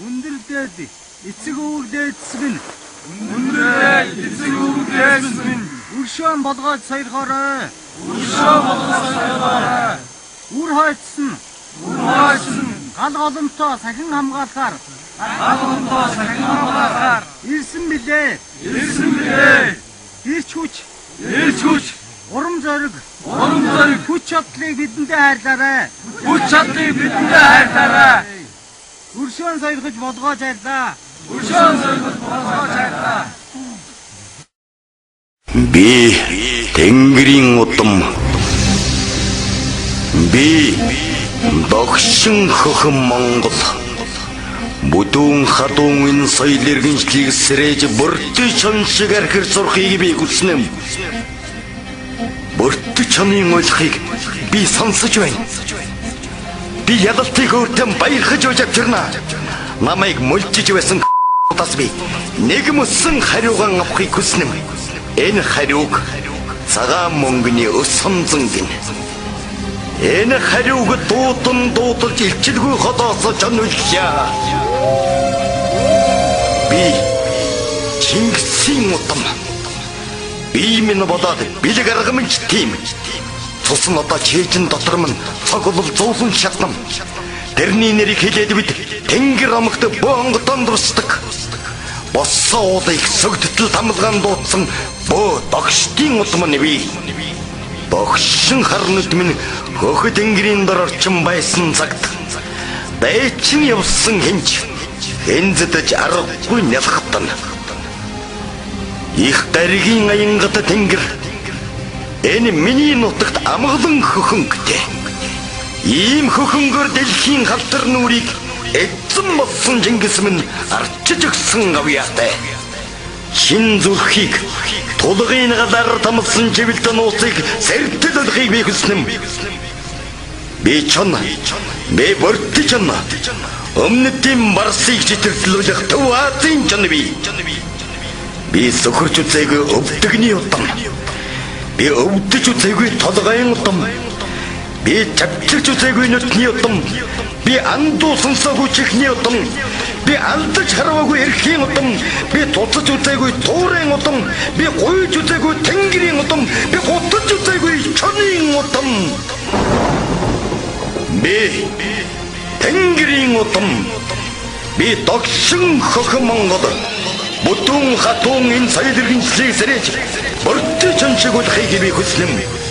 Өндөрлөд эцэг өвөг дээдсэг нь Өндөрлөд эцэг өвөг дээдсэг нь өршөөн болгоод сойрхоорой. Өршөөн болгоод сойрхоорой. Үр хойцсон гал голомтоо сахин хамгаалахаар ирсэн билээ. Ирч хүч урам зориг хүч чадлыг бидэндээ хайрлаарай. Өршөөн сойрхож болгоож хайрлаа. Би Тэнгэрийн удам. Би догшин хөхөн Монгол. Бүдүүн хадуун энэ соёл иргэншлийг сэрэж бүртэж чон шиг архир сурахыг би хүснэ. Бүртэж чонын ойлгохыг би сонсож байна. Би ядалтыг өөртөө баярхаж өгч авчирна. Намайг мөлжиж байсан удаас би нэг мөсөн хариугаан авахыг хүснэ. Энэ хариуг цагаан мөнгөний өсөмзөн гинэ. Энэ хариуг дуудалж илчилгүй ходоос жонвилчаа. Би Чингисийн удам. Би минь бодоод бэлэг аргамж тийм. Цусан одоо чэйжин дотор минь цогцол зовлон шатнам. Тэрний нэрийг хэлээд бид Тэнгэр амгт боонготон дурсдаг. Боссоо уудыг сөгдтөл тамлгаан дуудсан бөө догштын удам нь би. Догшин харнууд минь хөхөд Тэнгэрийн дор орчин байсан цагт дайчин явсан хинч хэнзэдэж аргагүй нялхтан. Их даригийн аянгат Тэнгэр энэ миний нутагт амгалан хөхөнгөтэй. Ийм хөхөнгөөр дэлхийн халтар нүрийг эзэн болсон Чингис минь арчиж өгсөн авьяатай. Шин зүрхийг тулгын галаар тамсан чивэлтэн уусыг сэртэл олохыг би хүснэм. Би чон, би бүртэ чон. Өмнөдийн барсыг читэртлүүлэх Төв Азийн чон би. Би сөхөрч үзээгүй өвдөгний удам. Би өвдөж үзээгүй толгойн удам. Би чавчирч үзээгүй нүдний удам. Би андуу сонсоогүй чихний удам. Би алдаж хараагүй эрхийн удам. Би туцаж үзээгүй туурын удам. Би гуйж үзээгүй Тэнгэрийн удам. Би гутаж үзээгүй чонын удам. Би Тэнгэрийн удам. Би догшин хөхөн Монгол. Бүдүүн хатуун энэ соёл иргэншлийг сэрэж бүртэж чоншиг болохыг би хүснэм.